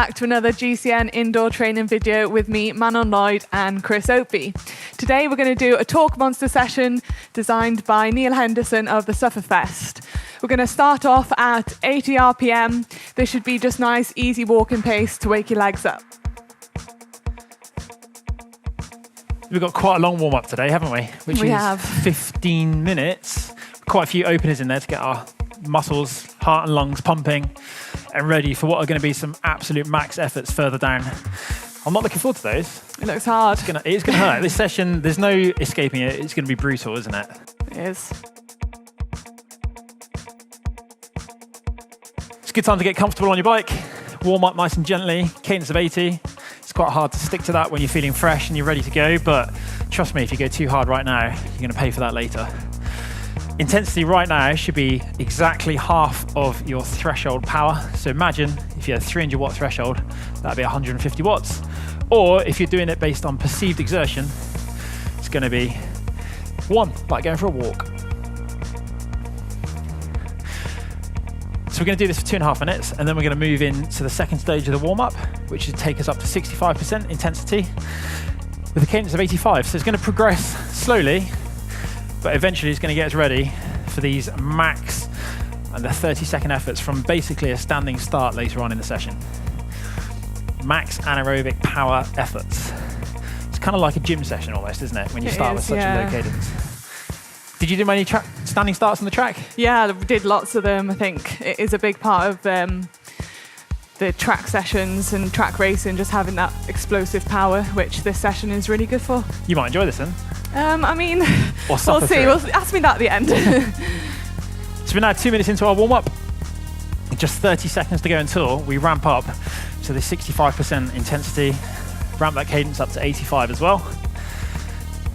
Back to another GCN indoor training video with me, Manon Lloyd and Chris Opie. Today we're going to do a talk monster session designed by Neil Henderson of the Sufferfest. We're going to start off at 80 RPM. This should be just nice, easy walking pace to wake your legs up. We've got quite a long warm-up today, haven't we? Which is 15 minutes. Quite a few openers in there to get our muscles, heart and lungs pumping and ready for what are going to be some absolute max efforts further down. I'm not looking forward to those. It looks hard. It's going to hurt. This session, there's no escaping it. It's going to be brutal, isn't it? It is. It's a good time to get comfortable on your bike. Warm up nice and gently, cadence of 80. It's quite hard to stick to that when you're feeling fresh and you're ready to go, but trust me, if you go too hard right now, you're going to pay for that later. Intensity right now should be exactly half of your threshold power. So imagine if you had a 300 watt threshold, that'd be 150 watts. Or if you're doing it based on perceived exertion, it's going to be 1, like going for a walk. So we're going to do this for 2.5 minutes, and then we're going to move into the second stage of the warm-up, which should take us up to 65% intensity with a cadence of 85. So it's going to progress slowly, but eventually it's going to get us ready for these max and the 30-second efforts from basically a standing start later on in the session. Max anaerobic power efforts. It's kind of like a gym session almost, isn't it, when you start with such a low cadence? Did you do many standing starts on the track? Yeah, we did lots of them. I think it is a big part of the track sessions and track racing, just having that explosive power, which this session is really good for. You might enjoy this then. I mean, we'll see. Ask me that at the end. So we're now 2 minutes into our warm-up. Just 30 seconds to go until we ramp up to the 65% intensity, ramp that cadence up to 85 as well.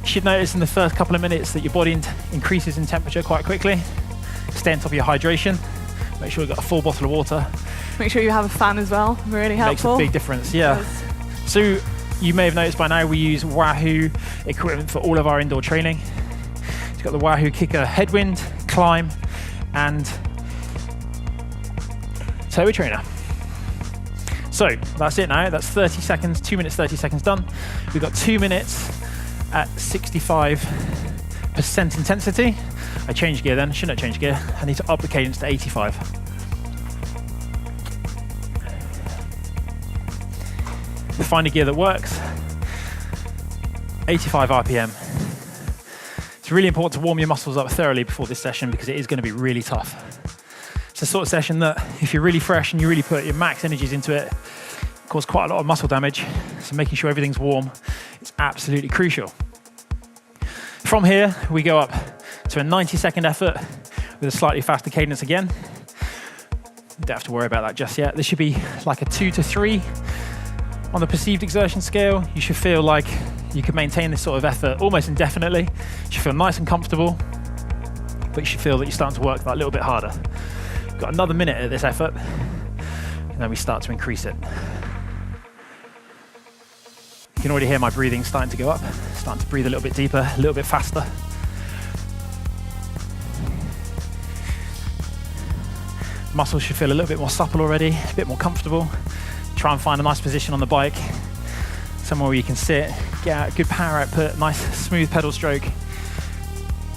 You should notice in the first couple of minutes that your body increases in temperature quite quickly. Stay on top of your hydration. Make sure you've got a full bottle of water. Make sure you have a fan as well, really helpful. Makes a big difference, yeah. So you may have noticed by now we use Wahoo equipment for all of our indoor training. It's got the Wahoo Kicker headwind, climb, and turbo trainer. So that's it now. That's 30 seconds, 2 minutes, 30 seconds done. We've got 2 minutes at 65% intensity. I changed gear then, shouldn't have changed gear. I need to up the cadence to 85. Find a gear that works. 85 RPM. It's really important to warm your muscles up thoroughly before this session because it is going to be really tough. It's the sort of session that if you're really fresh and you really put your max energies into it, cause quite a lot of muscle damage. So making sure everything's warm is absolutely crucial. From here, we go up to a 90-second effort with a slightly faster cadence again. You don't have to worry about that just yet. This should be like a 2 to 3 on the perceived exertion scale. You should feel like you can maintain this sort of effort almost indefinitely. You should feel nice and comfortable, but you should feel that you're starting to work that little bit harder. We've got another minute at this effort, and then we start to increase it. You can already hear my breathing starting to go up, starting to breathe a little bit deeper, a little bit faster. Muscles should feel a little bit more supple already, a bit more comfortable. Try and find a nice position on the bike, somewhere where you can sit, get out good power output, nice smooth pedal stroke.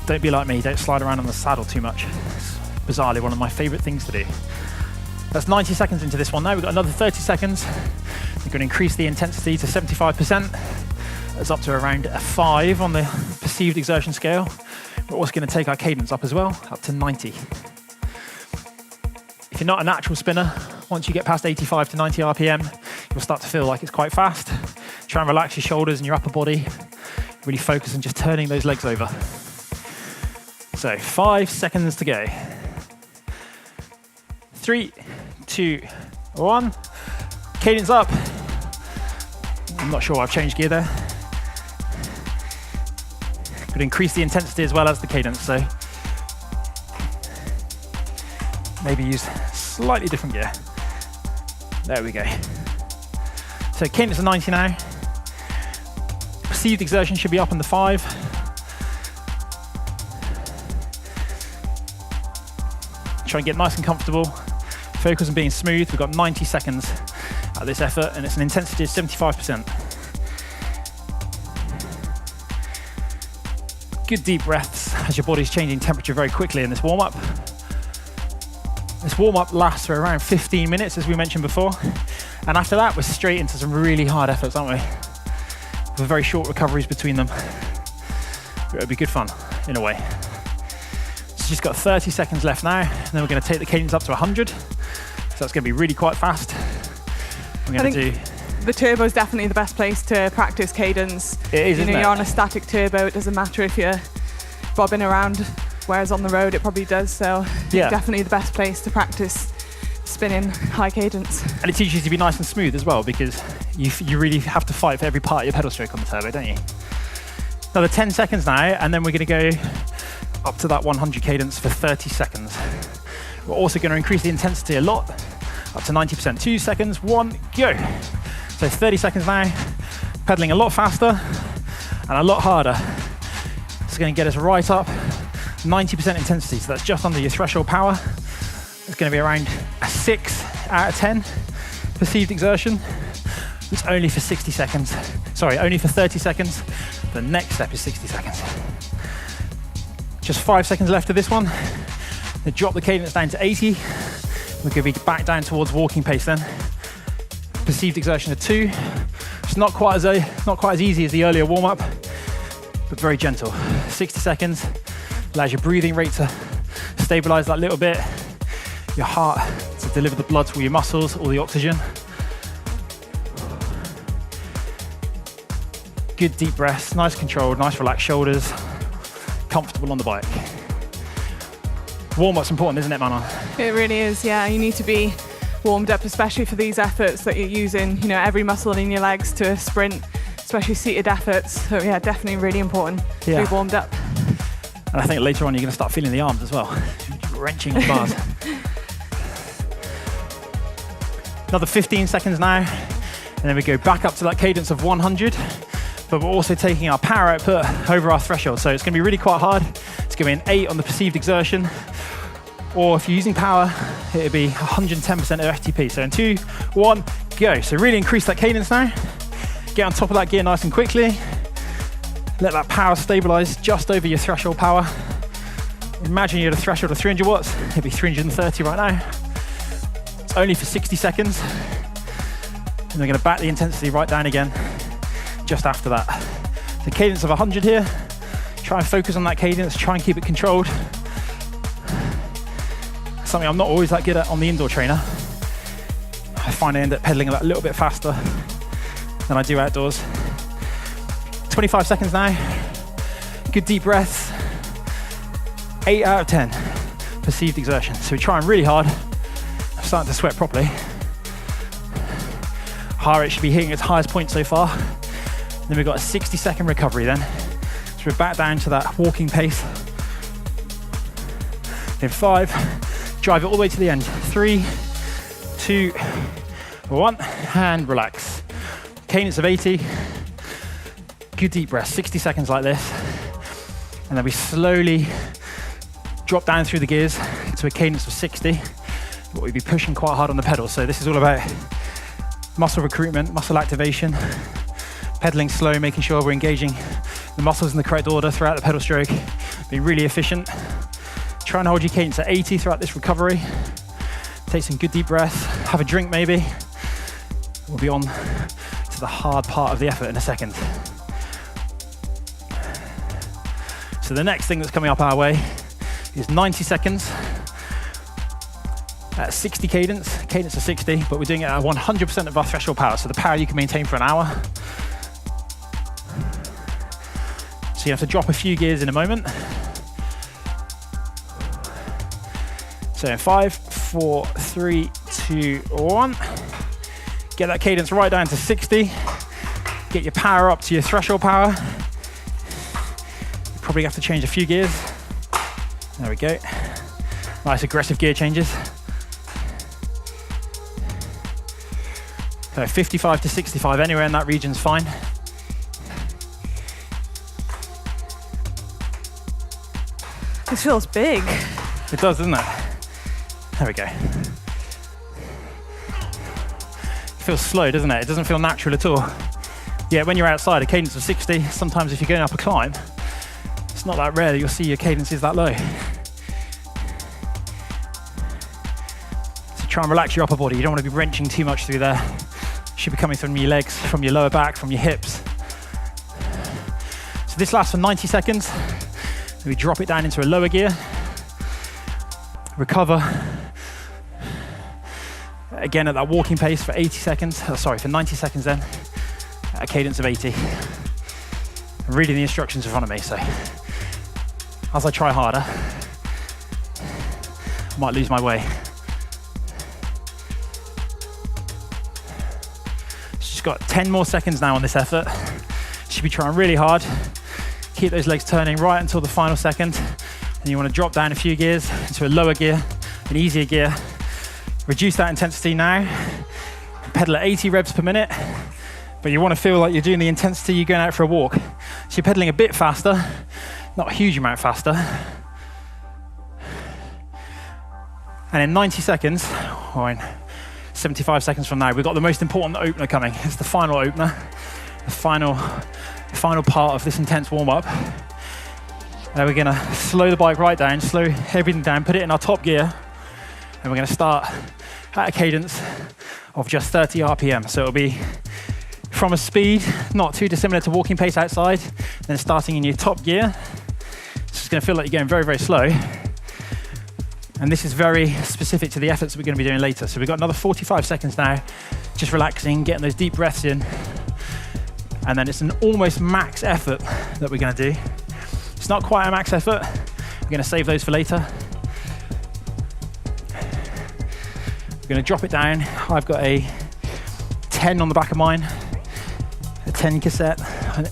Don't be like me, don't slide around on the saddle too much. It's bizarrely one of my favorite things to do. That's 90 seconds into this one now. We've got another 30 seconds. We're going to increase the intensity to 75%. That's up to around a 5 on the perceived exertion scale. We're also going to take our cadence up as well, up to 90. If you're not a natural spinner, once you get past 85 to 90 RPM, you'll start to feel like it's quite fast. Try and relax your shoulders and your upper body. Really focus on just turning those legs over. So 5 seconds to go. 3, 2, 1. Cadence up. I'm not sure I've changed gear there. Could increase the intensity as well as the cadence, so maybe use slightly different gear. There we go. So cadence of 90 now. Perceived exertion should be up in the 5. Try and get nice and comfortable. Focus on being smooth. We've got 90 seconds at this effort, and it's an intensity of 75%. Good deep breaths as your body's changing temperature very quickly in this warm-up. This warm-up lasts for around 15 minutes, as we mentioned before. And after that, we're straight into some really hard efforts, aren't we? With very short recoveries between them. It'll be good fun, in a way. So just got 30 seconds left now, and then we're going to take the cadence up to 100. So that's going to be really quite fast. We're going to do... The turbo is definitely the best place to practice cadence. It is, isn't it? You're on a static turbo, it doesn't matter if you're bobbing around, whereas on the road it probably does. So yeah, definitely the best place to practice spinning high cadence. And it teaches you to be nice and smooth as well, because you really have to fight for every part of your pedal stroke on the turbo, don't you? Another 10 seconds now, and then we're going to go up to that 100 cadence for 30 seconds. We're also going to increase the intensity a lot, up to 90%. 2 seconds, 1, go. So 30 seconds now, pedaling a lot faster and a lot harder. It's going to get us right up 90% intensity, so that's just under your threshold power. It's going to be around a 6 out of 10 perceived exertion. It's only for 60 seconds. Sorry, only for 30 seconds. The next step is 60 seconds. Just 5 seconds left of this one. Then drop the cadence down to 80. We're going to be back down towards walking pace then. Perceived exertion of 2. It's not quite as easy as the earlier warm-up, but very gentle. 60 seconds allows your breathing rate to stabilize that little bit, your heart to deliver the blood to all your muscles, all the oxygen. Good deep breaths, nice controlled, nice relaxed shoulders, comfortable on the bike. Warm-up's important, isn't it, Manon? It really is, yeah. You need to be warmed up, especially for these efforts that you're using, every muscle in your legs to sprint, especially seated efforts. So yeah, definitely really important to be warmed up. And I think later on you're going to start feeling the arms as well, wrenching on bars. Another 15 seconds now, and then we go back up to that cadence of 100, but we're also taking our power output over our threshold. So it's going to be really quite hard. It's going to be an 8 on the perceived exertion, or if you're using power, it'll be 110% of FTP. So in 2, 1, go. So really increase that cadence now. Get on top of that gear nice and quickly. Let that power stabilize just over your threshold power. Imagine you're at a threshold of 300 watts. It'll be 330 right now. It's only for 60 seconds. And we're going to back the intensity right down again just after that. The cadence of 100 here. Try and focus on that cadence. Try and keep it controlled. Something I'm not always that good at on the indoor trainer. I find I end up pedaling that a little bit faster than I do outdoors. 25 seconds now. Good deep breaths. 8 out of 10 perceived exertion. So we're trying really hard. I'm starting to sweat properly. Heart rate should be hitting its highest point so far. Then we've got a 60-second recovery then. So we're back down to that walking pace. In 5, drive it all the way to the end. 3, 2, 1, and relax. Cadence of 80. Good deep breath, 60 seconds like this. And then we slowly drop down through the gears to a cadence of 60. But we'd be pushing quite hard on the pedals. So this is all about muscle recruitment, muscle activation, pedaling slow, making sure we're engaging the muscles in the correct order throughout the pedal stroke, being really efficient. Try and hold your cadence at 80 throughout this recovery. Take some good deep breaths, have a drink maybe. We'll be on to the hard part of the effort in a second. So the next thing that's coming up our way is 90 seconds at 60 cadence of 60, but we're doing it at 100% of our threshold power, so the power you can maintain for an hour. So you have to drop a few gears in a moment. So in 5, 4, 3, 2, 1. Get that cadence right down to 60. Get your power up to your threshold power. You probably have to change a few gears. There we go. Nice aggressive gear changes. So 55 to 65, anywhere in that region's fine. This feels big. It does, doesn't it? There we go. feels slow, doesn't it? It doesn't feel natural at all. Yeah, when you're outside, a cadence of 60, sometimes if you're going up a climb, it's not that rare that you'll see your cadence is that low. So try and relax your upper body. You don't want to be wrenching too much through there. It should be coming from your legs, from your lower back, from your hips. So this lasts for 90 seconds. We drop it down into a lower gear. Recover. Again at that walking pace for 80 seconds. For 90 seconds then. At a cadence of 80. I'm reading the instructions in front of me, so as I try harder, I might lose my way. Just got 10 more seconds now on this effort. Should be trying really hard. Keep those legs turning right until the final second. And you want to drop down a few gears into a lower gear, an easier gear. Reduce that intensity now. Pedal at 80 revs per minute. But you want to feel like you're doing the intensity you're going out for a walk. So you're pedaling a bit faster, not a huge amount faster. And in 90 seconds, or in 75 seconds from now, we've got the most important opener coming. It's the final opener, the final part of this intense warm-up. We're going to slow the bike right down, slow everything down, put it in our top gear, and we're going to start at a cadence of just 30 RPM. So it'll be from a speed not too dissimilar to walking pace outside, then starting in your top gear. So it's going to feel like you're going very, very slow. And this is very specific to the efforts that we're going to be doing later. So we've got another 45 seconds now, just relaxing, getting those deep breaths in. And then it's an almost max effort that we're going to do. It's not quite a max effort. We're going to save those for later. We're going to drop it down. I've got a 10 on the back of mine, a 10 cassette.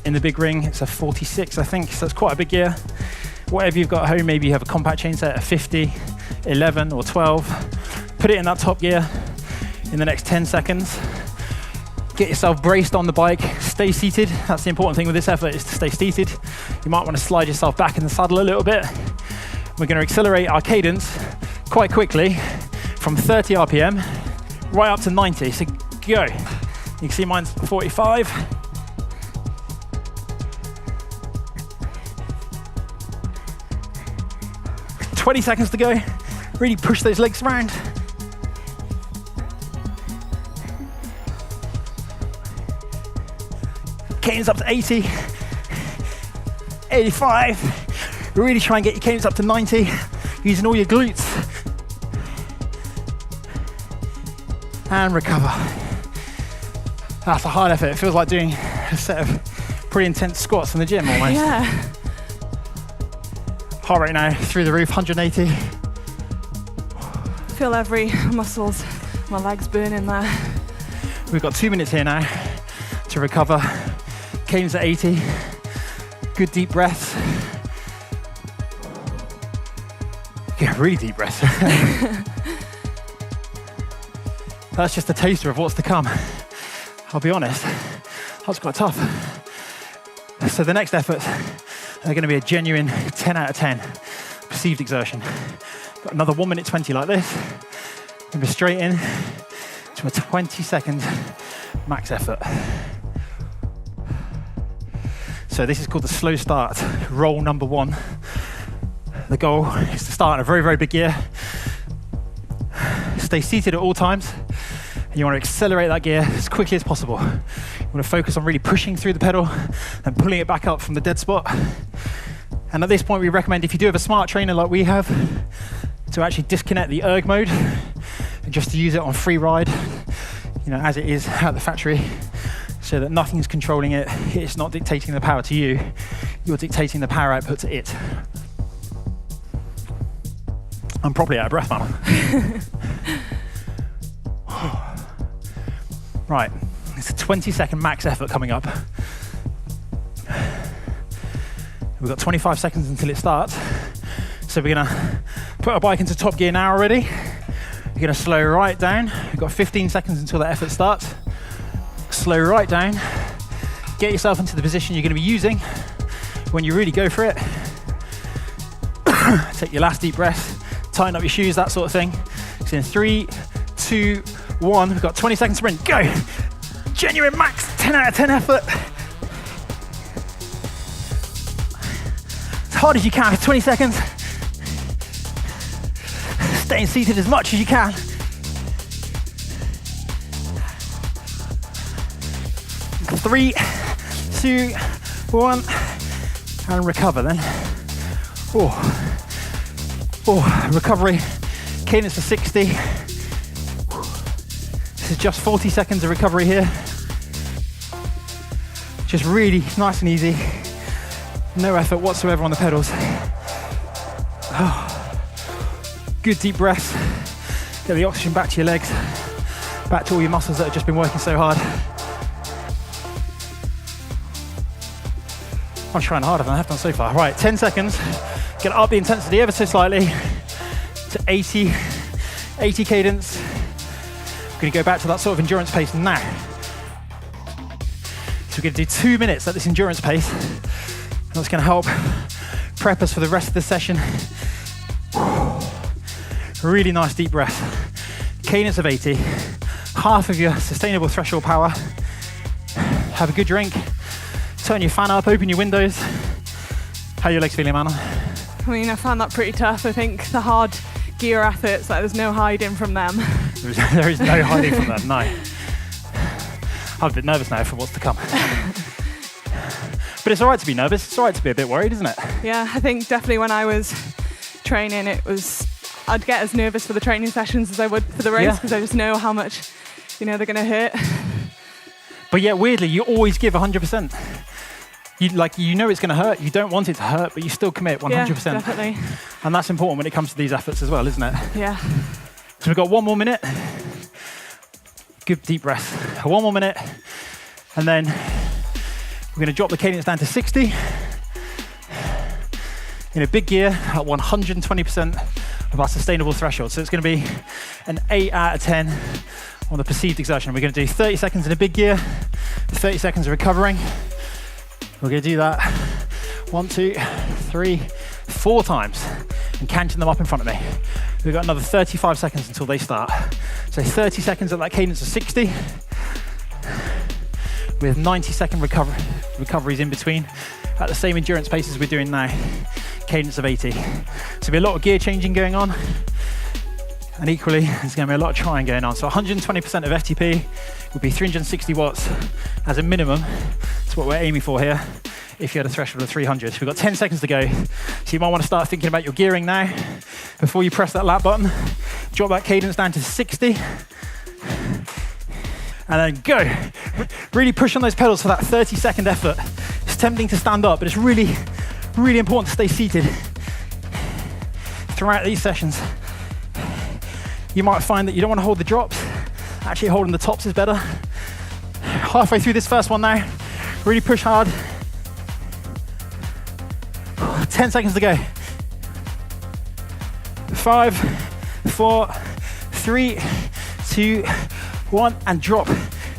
In the big ring, it's a 46, I think, so it's quite a big gear. Whatever you've got at home, maybe you have a compact chain set, a 50, 11 or 12. Put it in that top gear in the next 10 seconds. Get yourself braced on the bike, stay seated. That's the important thing with this effort, is to stay seated. You might want to slide yourself back in the saddle a little bit. We're going to accelerate our cadence quite quickly from 30 RPM right up to 90, so go. You can see mine's 45. "20 seconds to go. Really push those legs around. Cadence up to 80, 85. Really try and get your cadence up to 90, using all your glutes. And recover. That's a hard effort. It feels like doing a set of pretty intense squats in the gym almost. Yeah. Heart rate now through the roof, 180. Feel every muscles, my legs burning there. We've got 2 minutes here now to recover. Cadence at 80. Good deep breaths. Yeah, really deep breaths. That's just a taster of what's to come. I'll be honest, that's quite tough. So the next efforts are going to be a genuine 10 out of 10 perceived exertion. Got another 1 minute 20 like this. And we're straight in to a 20-second max effort. So this is called the slow start, roll number 1. The goal is to start in a very, very big gear. Stay seated at all times. And you want to accelerate that gear as quickly as possible. You want to focus on really pushing through the pedal and pulling it back up from the dead spot. And at this point, we recommend, if you do have a smart trainer like we have, to actually disconnect the erg mode and just to use it on free ride, as it is at the factory, so that nothing's controlling it. It's not dictating the power to you. You're dictating the power output to it. I'm probably out of breath, man. Right, it's a 20-second max effort coming up. We've got 25 seconds until it starts. So we're gonna put our bike into top gear now already. We're gonna slow right down. We've got 15 seconds until that effort starts. Slow right down. Get yourself into the position you're gonna be using when you really go for it. Take your last deep breath, tighten up your shoes, that sort of thing. So in 3, 2, 1. We've got 20-second sprint. Go. Genuine max 10 out of 10 effort. As hard as you can for 20 seconds. Staying seated as much as you can. Three, 2, 1, and recover then. Recovery. Cadence for 60. This is just 40 seconds of recovery here. Just really nice and easy. No effort whatsoever on the pedals. Good deep breaths. Get the oxygen back to your legs, back to all your muscles that have just been working so hard. I'm trying harder than I have done so far. Right, 10 seconds. Get up the intensity ever so slightly to 80 cadence. We're going to go back to that sort of endurance pace now. So we're going to do 2 minutes at this endurance pace. And that's going to help prep us for the rest of the session. Really nice deep breath. Cadence of 80. Half of your sustainable threshold power. Have a good drink. Turn your fan up, open your windows. How are your legs feeling, Anna? I mean, I found that pretty tough. I think the hard gear efforts, like, there's no hiding from them. There is no hiding from that, no. I'm a bit nervous now for what's to come. But it's all right to be nervous. It's all right to be a bit worried, isn't it? Yeah, I think definitely when I was training, I'd get as nervous for the training sessions as I would for the race, because I just know how much, they're going to hurt. But yet, weirdly, you always give 100%. You know it's going to hurt. You don't want it to hurt, but you still commit 100%. Yeah, definitely. And that's important when it comes to these efforts as well, isn't it? Yeah. So we've got 1 more minute. Good deep breath. 1 more minute. And then we're going to drop the cadence down to 60. In a big gear at 120% of our sustainable threshold. So it's going to be an 8 out of 10 on the perceived exertion. We're going to do 30 seconds in a big gear, 30 seconds of recovering. We're going to do that 1, 2, 3, 4 times and counting them up in front of me. We've got another 35 seconds until they start. So 30 seconds at that cadence of 60 with 90-second recoveries in between at the same endurance pace as we're doing now, cadence of 80. So there'll be a lot of gear changing going on, and equally there's going to be a lot of trying going on. So 120% of FTP would be 360 watts as a minimum. That's what we're aiming for here if you had a threshold of 300. We've got 10 seconds to go. So you might want to start thinking about your gearing now before you press that lap button. Drop that cadence down to 60. And then go. Really push on those pedals for that 30-second effort. It's tempting to stand up, but it's really, really important to stay seated throughout these sessions. You might find that you don't want to hold the drops. Actually, holding the tops is better. Halfway through this first one now. Really push hard. 10 seconds to go. 5, 4, 3, 2, 1, and drop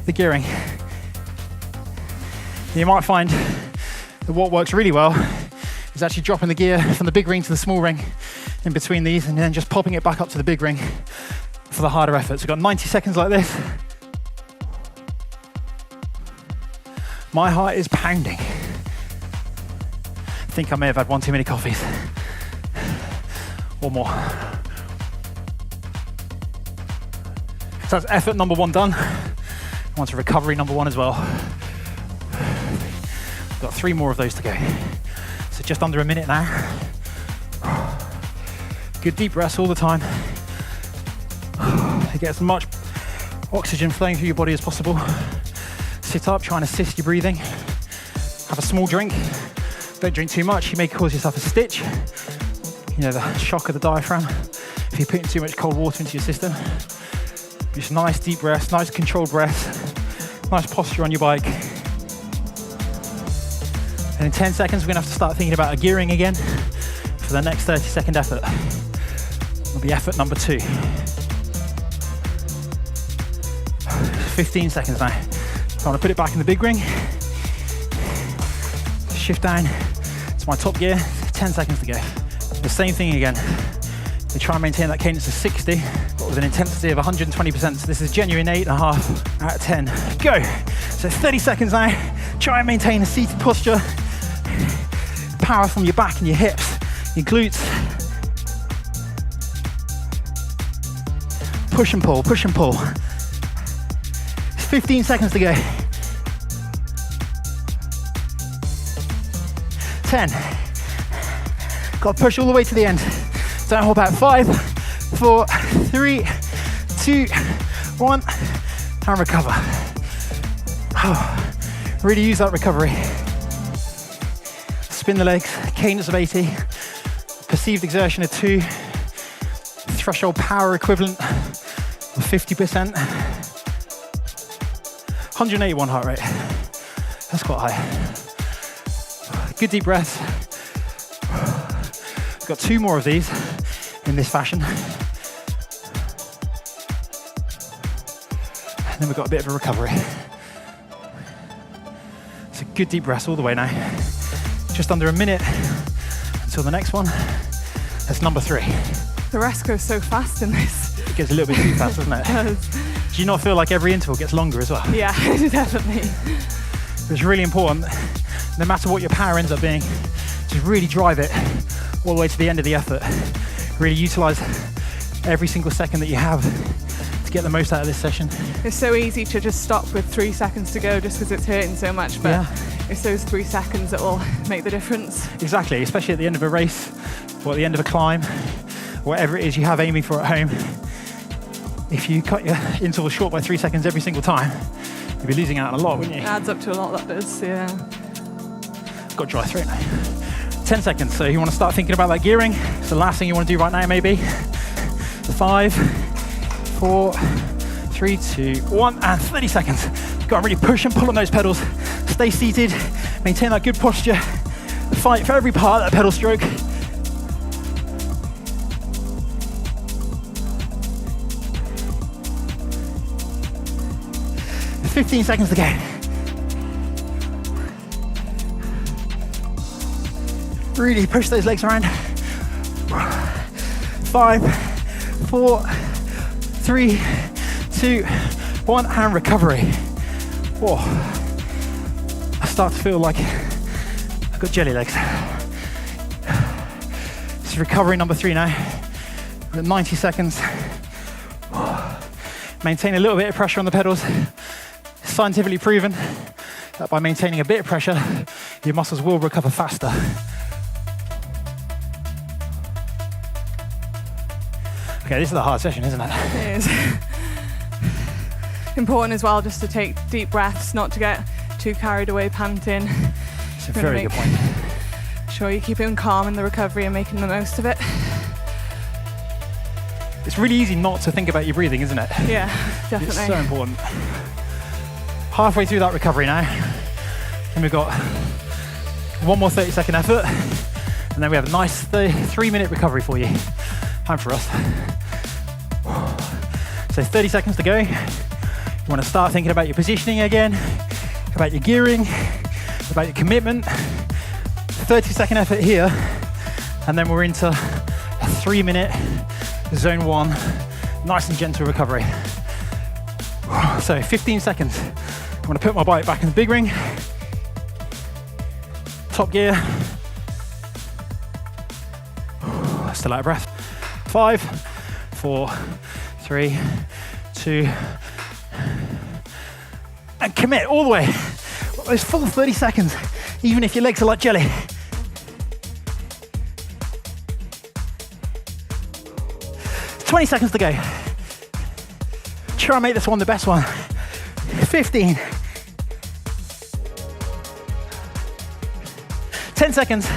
the gearing. You might find that what works really well is actually dropping the gear from the big ring to the small ring in between these, and then just popping it back up to the big ring for the harder efforts. We've got 90 seconds like this. My heart is pounding. I think I may have had one too many coffees. Or more. So that's effort number 1 done. On to recovery number 1 as well. We've got 3 more of those to go. So just under a minute now. Good deep breaths all the time. Get as much oxygen flowing through your body as possible. Sit up, try and assist your breathing. Have a small drink. Don't drink too much, you may cause yourself a stitch. You know, the shock of the diaphragm if you're putting too much cold water into your system. Just nice deep breaths, nice controlled breaths, nice posture on your bike. And in 10 seconds, we're gonna have to start thinking about a gearing again for the next 30-second effort. It'll be effort number 2. 15 seconds now. I want to put it back in the big ring. Shift down to my top gear. 10 seconds to go. The same thing again. We try and maintain that cadence of 60, but with an intensity of 120%. So this is genuine 8.5 out of 10. Go. So 30 seconds now. Try and maintain a seated posture. Power from your back and your hips, your glutes. Push and pull, push and pull. 15 seconds to go. 10. Got to push all the way to the end. Don't hold back. 5, 4, 3, 2, 1, and recover. Oh, really use that recovery. Spin the legs, cadence of 80, perceived exertion of 2, threshold power equivalent of 50%, 181 heart rate. That's quite high. Good deep breaths. Got 2 more of these in this fashion. And then we've got a bit of a recovery. So good deep breaths all the way now. Just under a minute until the next one. That's number 3. The rest goes so fast in this. It gets a little bit too fast, doesn't it? It does. Do you not feel like every interval gets longer as well? Yeah, definitely. It's really important, no matter what your power ends up being, to really drive it all the way to the end of the effort. Really utilize every single second that you have to get the most out of this session. It's so easy to just stop with 3 seconds to go just because it's hurting so much, but it's those 3 seconds that will make the difference. Exactly, especially at the end of a race or at the end of a climb, whatever it is you have aiming for at home. If you cut your interval short by 3 seconds every single time, you'd be losing out on a lot, wouldn't you? It adds up to a lot, that does, yeah. Got to dry through now. 10 seconds, so you want to start thinking about that gearing. It's the last thing you want to do right now, maybe. 5, 4, 3, 2, 1, and 30 seconds. You've got to really push and pull on those pedals. Stay seated, maintain that good posture. Fight for every part of that pedal stroke. There's 15 seconds to go. Really push those legs around. 5, 4, 3, 2, 1, and recovery. Whoa. I start to feel like I've got jelly legs. This is recovery number 3 now. We're at 90 seconds. Maintain a little bit of pressure on the pedals. It's scientifically proven that by maintaining a bit of pressure, your muscles will recover faster. Okay, this is a hard session, isn't it? It is. Important as well just to take deep breaths, not to get too carried away panting. It's a very good point. Sure you keep it calm in the recovery and making the most of it. It's really easy not to think about your breathing, isn't it? Yeah, definitely. It's so important. Halfway through that recovery now, and we've got one more 30-second effort, and then we have a nice 3-minute recovery for you. Time for us. So 30 seconds to go. You want to start thinking about your positioning again, about your gearing, about your commitment. 30-second effort here, and then we're into a 3-minute zone 1, nice and gentle recovery. So 15 seconds. I'm going to put my bike back in the big ring. Top gear. Still out of breath. 5, 4, 3, 2, and commit all the way. Those full 30 seconds, even if your legs are like jelly. It's 20 seconds to go. Try and make this one the best one. 15. 10 seconds.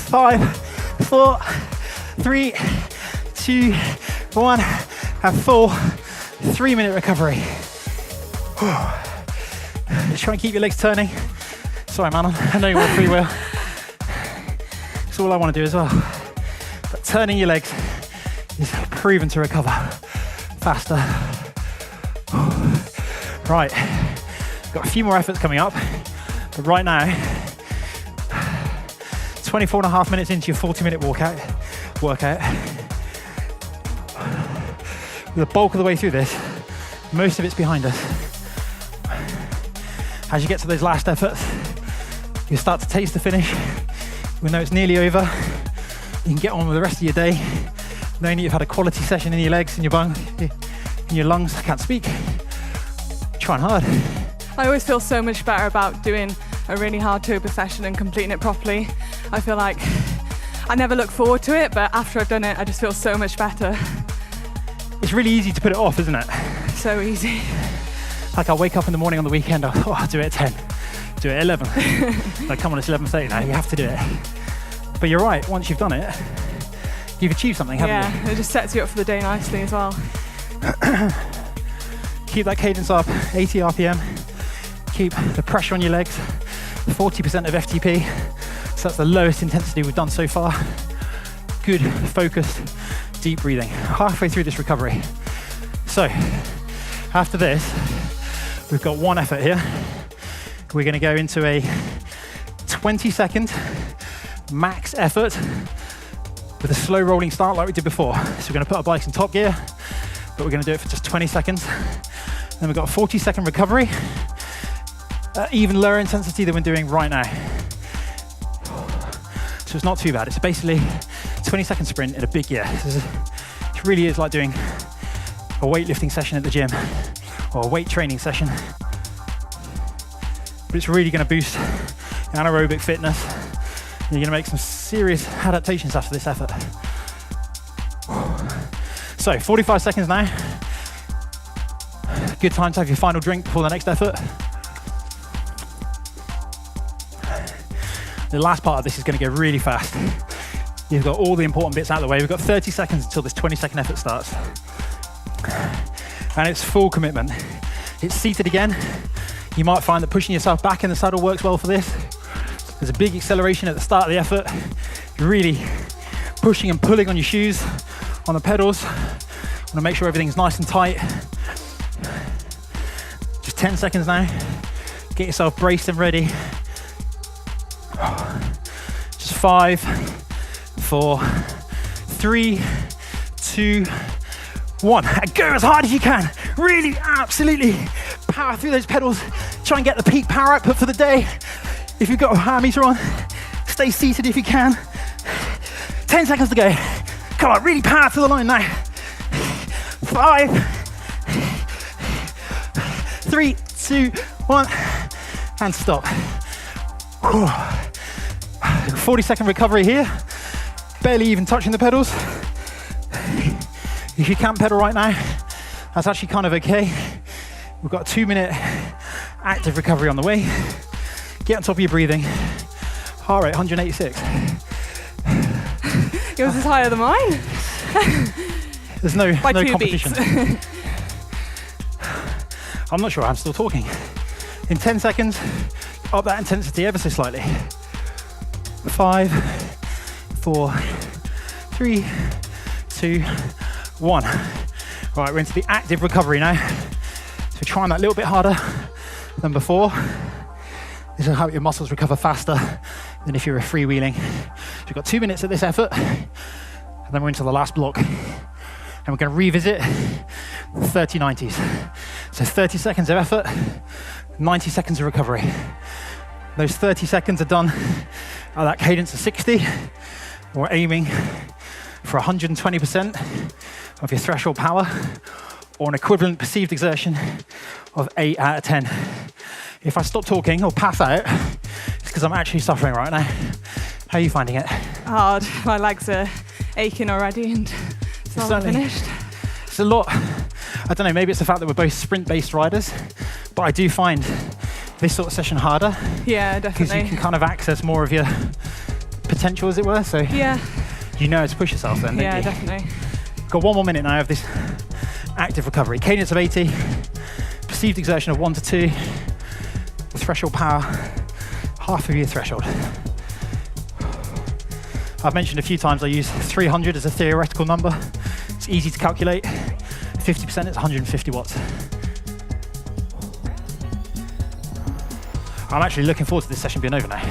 5, 4, 3, 2, 1. Have full 3-minute recovery. Just try and keep your legs turning. Sorry, man, I know you want free will. It's all I want to do as well. But turning your legs is proven to recover faster. Right, got a few more efforts coming up, but right now, 24.5 minutes into your 40-minute workout. The bulk of the way through this, most of it's behind us. As you get to those last efforts, you start to taste the finish. Even though it's nearly over, you can get on with the rest of your day, knowing that you've had a quality session in your legs, in your bung, in your lungs. I can't speak. Trying hard. I always feel so much better about doing a really hard turbo session and completing it properly. I feel like I never look forward to it, but after I've done it, I just feel so much better. It's really easy to put it off, isn't it? So easy. Like I'll wake up in the morning on the weekend, I'll do it at 10, do it at 11. Like, come on, it's 11:30 now, you have to do it. But you're right, once you've done it, you've achieved something, haven't you? Yeah, it just sets you up for the day nicely as well. Keep that cadence up, 80 RPM. Keep the pressure on your legs, 40% of FTP. So that's the lowest intensity we've done so far. Good, focused, deep breathing. Halfway through this recovery. So, after this, we've got one effort here. We're gonna go into a 20-second max effort with a slow rolling start like we did before. So we're gonna put our bikes in top gear, but we're gonna do it for just 20 seconds. Then we've got a 40-second recovery, even lower intensity than we're doing right now. So it's not too bad. It's basically a 20-second sprint in a big gear. It really is like doing a weightlifting session at the gym or a weight training session. But it's really going to boost anaerobic fitness. You're going to make some serious adaptations after this effort. So 45 seconds now. Good time to have your final drink before the next effort. The last part of this is going to go really fast. You've got all the important bits out of the way. We've got 30 seconds until this 20-second effort starts. And it's full commitment. It's seated again. You might find that pushing yourself back in the saddle works well for this. There's a big acceleration at the start of the effort. You're really pushing and pulling on your shoes, on the pedals. You want to make sure everything's nice and tight. Just 10 seconds now. Get yourself braced and ready. Just 5, 4, 3, 2, 1. And go as hard as you can. Really, absolutely power through those pedals. Try and get the peak power output for the day. If you've got a heart meter on, stay seated if you can. 10 seconds to go. Come on, really power through the line now. 5, 3, 2, 1, and stop. 40-second recovery here. Barely even touching the pedals. If you can't pedal right now, that's actually kind of okay. We've got a 2-minute active recovery on the way. Get on top of your breathing. Heart rate 186. Yours is higher than mine. There's no competition. Beats. I'm not sure I'm still talking. In 10 seconds, up that intensity ever so slightly. 5, 4, 3, 2, 1. Right, we're into the active recovery now. So trying that a little bit harder than before. This will help your muscles recover faster than if you were freewheeling. So we've got 2 minutes at this effort, and then we're into the last block. And we're going to revisit 30-90s. So 30 seconds of effort, 90 seconds of recovery. Those 30 seconds are done at that cadence of 60. We're aiming for 120% of your threshold power, or an equivalent perceived exertion of 8 out of 10. If I stop talking or pass out, it's because I'm actually suffering right now. How are you finding it? Hard. My legs are aching already and it's not finished. It's a lot. I don't know, maybe it's the fact that we're both sprint-based riders, but I do find this sort of session harder. Yeah, definitely. Because you can kind of access more of your potential, as it were. So yeah, you know how to push yourself then, don't you? Yeah, definitely. Got 1 more minute now of this active recovery. Cadence of 80, perceived exertion of 1 to 2, threshold power, half of your threshold. I've mentioned a few times I use 300 as a theoretical number. It's easy to calculate. 50% is 150 watts. I'm actually looking forward to this session being over now.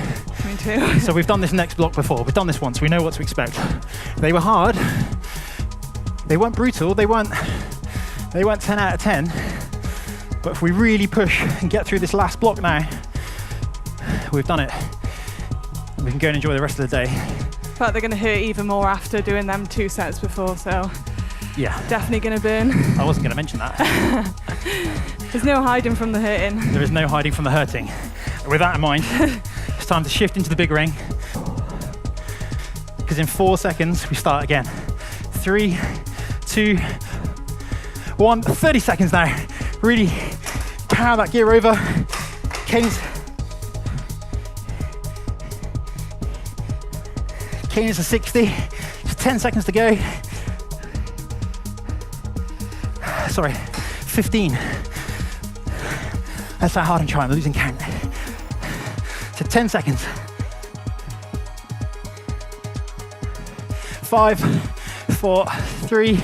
Me too. So we've done this next block before. We've done this once. We know what to expect. They were hard. They weren't brutal. They weren't 10 out of 10. But if we really push and get through this last block now, we've done it. We can go and enjoy the rest of the day. But they're going to hurt even more after doing them 2 sets before, so yeah, definitely going to burn. I wasn't going to mention that. There's no hiding from the hurting. There is no hiding from the hurting. With that in mind, it's time to shift into the big ring. Because in 4 seconds, we start again. 3, 2, 1, 30 seconds now. Really power that gear over. Cadence to 60, just 10 seconds to go. Sorry, 15. That's how hard I'm trying, I'm losing count. So 10 seconds. 5, 4, 3,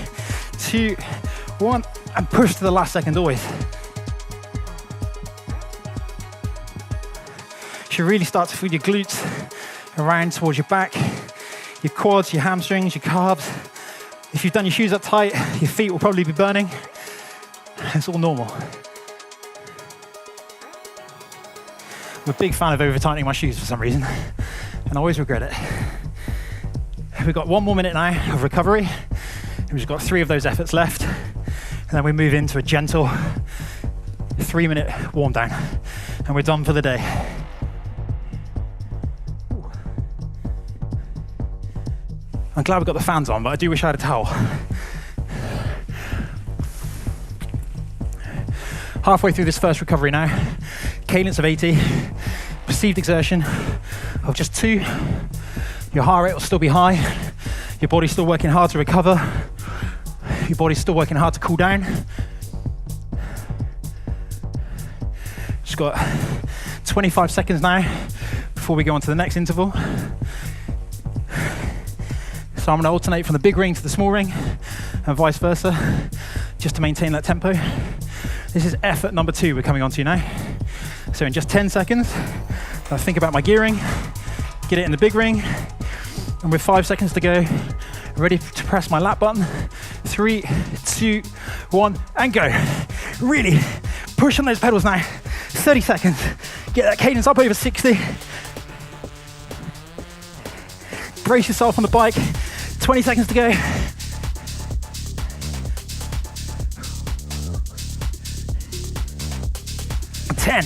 2, 1, and push to the last second always. You should really start to feel your glutes around towards your back, your quads, your hamstrings, your calves. If you've done your shoes up tight, your feet will probably be burning. It's all normal. I'm a big fan of over-tightening my shoes for some reason, and I always regret it. We've got 1 more minute now of recovery. We've got 3 of those efforts left, and then we move into a gentle 3-minute warm down, and we're done for the day. I'm glad we've got the fans on, but I do wish I had a towel. Halfway through this first recovery now, cadence of 80, perceived exertion of just 2. Your heart rate will still be high. Your body's still working hard to recover. Your body's still working hard to cool down. Just got 25 seconds now before we go on to the next interval. So I'm going to alternate from the big ring to the small ring and vice versa, just to maintain that tempo. This is effort number 2 we're coming on to now. So in just 10 seconds, I think about my gearing, get it in the big ring, and with 5 seconds to go, ready to press my lap button. 3, 2, 1, and go. Really push on those pedals now. 30 seconds. Get that cadence up over 60. Brace yourself on the bike. 20 seconds to go. 10.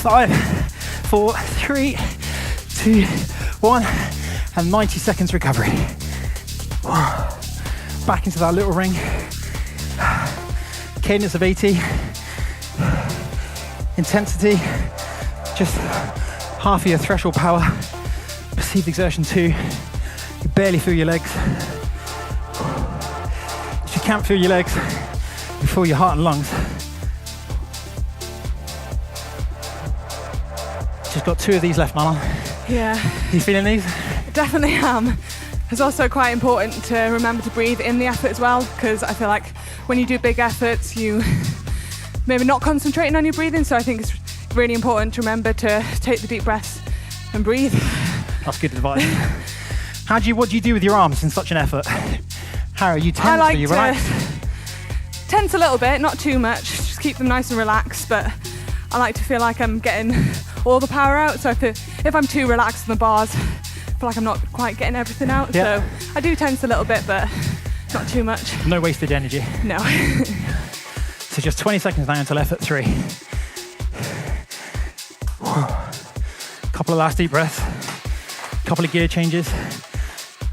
5, 4, 3, 2, 1, and 90 seconds recovery. Back into that little ring. Cadence of 80. Intensity, just half of your threshold power. Perceived exertion 2. You barely feel your legs. If you can't feel your legs, you feel your heart and lungs. Just got 2 of these left, Manon. Yeah. You feeling these? Definitely am. It's also quite important to remember to breathe in the effort as well, because I feel like when you do big efforts, you maybe not concentrating on your breathing, so I think it's really important to remember to take the deep breaths and breathe. That's good advice. What do you do with your arms in such an effort? How are you tense? Are you relaxed? Tense a little bit, not too much, just keep them nice and relaxed, but I like to feel like I'm getting all the power out, so if I'm too relaxed in the bars, I feel like I'm not quite getting everything out, so I do tense a little bit, but not too much. No wasted energy. No. So just 20 seconds now until effort 3. Couple of last deep breaths, couple of gear changes,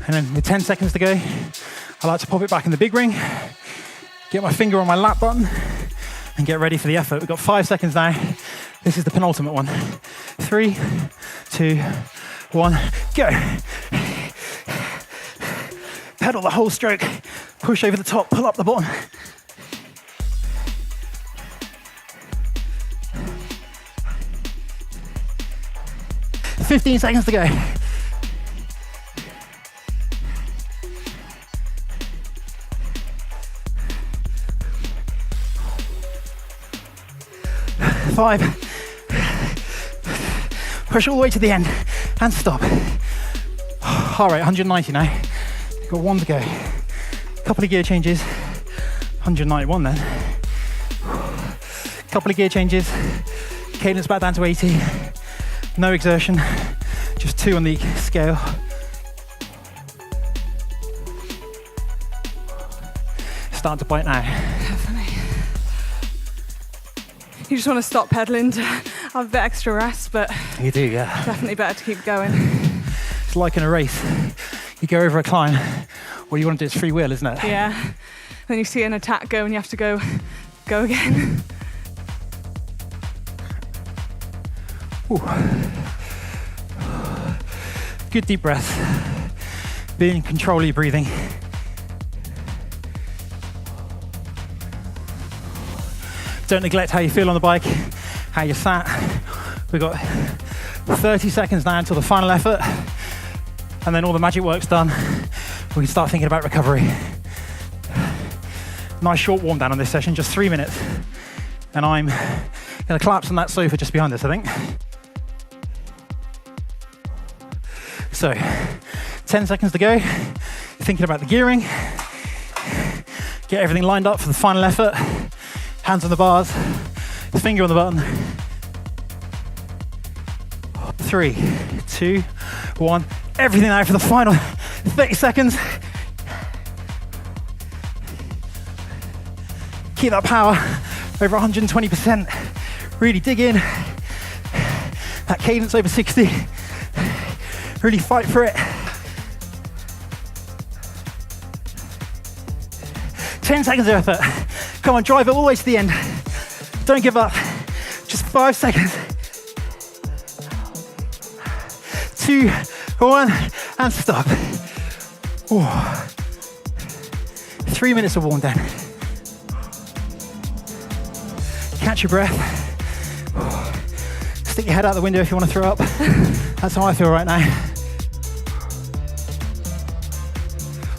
and then with 10 seconds to go, I like to pop it back in the big ring, get my finger on my lap button, and get ready for the effort. We've got 5 seconds now. This is the penultimate one. 3, 2, 1, go. Pedal the whole stroke, push over the top, pull up the bottom. 15 seconds to go. 5. Push all the way to the end and stop. Heart rate 190 now. You've got 1 to go. Couple of gear changes. 191 then. Couple of gear changes. Cadence back down to 80. No exertion. Just 2 on the scale. Starting to bite now. Definitely. You just want to stop pedaling to have a bit extra rest, but You do, yeah. definitely better to keep going. It's like in a race. You go over a climb, what you want to do is freewheel, isn't it? Yeah. Then you see an attack go and you have to go again. Ooh. Good deep breath. Be in control of your breathing. Don't neglect how you feel on the bike, how you sat. We've got 30 seconds now until the final effort, and then all the magic work's done. We can start thinking about recovery. Nice short warm down on this session, just 3 minutes. And I'm gonna collapse on that sofa just behind us, I think. So, 10 seconds to go. Thinking about the gearing. Get everything lined up for the final effort. Hands on the bars, finger on the button. 3, 2, 1. Everything out for the final 30 seconds. Keep that power over 120%. Really dig in. That cadence over 60. Really fight for it. 10 seconds of effort. Come on, drive it all the way to the end. Don't give up. Just 5 seconds. 2, 1, and stop. Ooh. 3 minutes of warm down. Catch your breath. Stick your head out the window if you want to throw up. That's how I feel right now.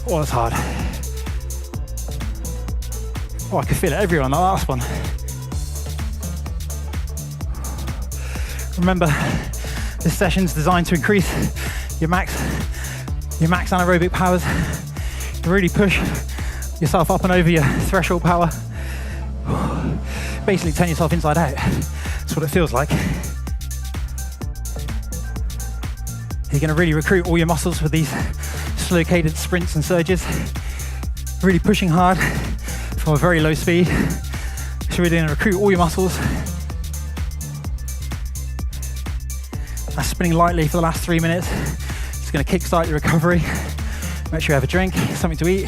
Oh, that's hard. Oh, I could feel it everywhere on that last one. Remember, this session's designed to increase your max anaerobic powers. Really push yourself up and over your threshold power. Basically turn yourself inside out. That's what it feels like. You're going to really recruit all your muscles with these slow cadence sprints and surges. Really pushing hard from a very low speed. So we're going to recruit all your muscles. That's spinning lightly for the last 3 minutes. It's going to kickstart your recovery. Make sure you have a drink, something to eat.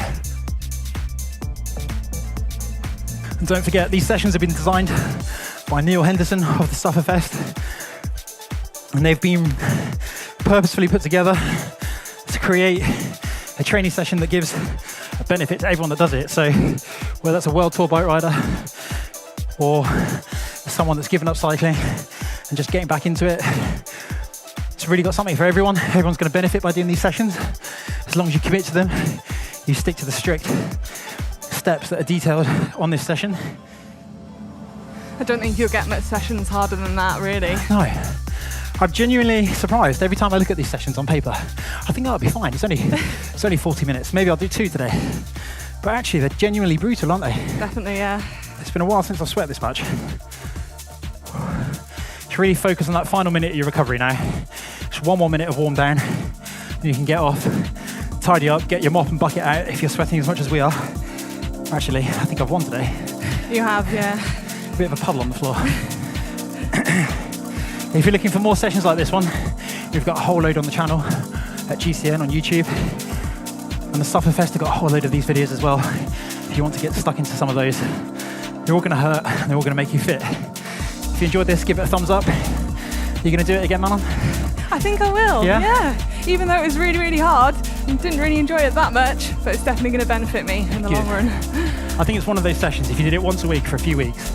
And don't forget, these sessions have been designed by Neil Henderson of the Sufferfest. And they've been purposefully put together to create a training session that gives a benefit to everyone that does it. So whether that's a world tour bike rider or someone that's given up cycling and just getting back into it, it's really got something for everyone. Everyone's going to benefit by doing these sessions. As long as you commit to them, you stick to the strict steps that are detailed on this session. I don't think you'll get much sessions harder than that, really. No. I'm genuinely surprised every time I look at these sessions on paper. I think that'll be fine. It's only 40 minutes. Maybe I'll do 2 today. But actually, they're genuinely brutal, aren't they? Definitely, yeah. It's been a while since I've sweat this much. Just really focus on that final minute of your recovery now. Just 1 more minute of warm down. And you can get off, tidy up, get your mop and bucket out if you're sweating as much as we are. Actually, I think I've won today. You have, yeah. A bit of a puddle on the floor. If you're looking for more sessions like this one, we've got a whole load on the channel at GCN on YouTube. And the Sufferfest have got a whole load of these videos as well. If you want to get stuck into some of those, they're all going to hurt and they're all going to make you fit. If you enjoyed this, give it a thumbs up. You're going to do it again, Manon? I think I will, yeah. Even though it was really, really hard, and didn't really enjoy it that much, but it's definitely going to benefit me in the long run. I think it's one of those sessions, if you did it once a week for a few weeks,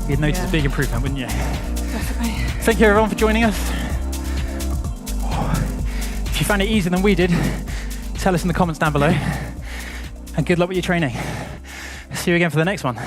you'd notice a big improvement, wouldn't you? Definitely. Thank you everyone for joining us. If you found it easier than we did, tell us in the comments down below. And good luck with your training. See you again for the next one.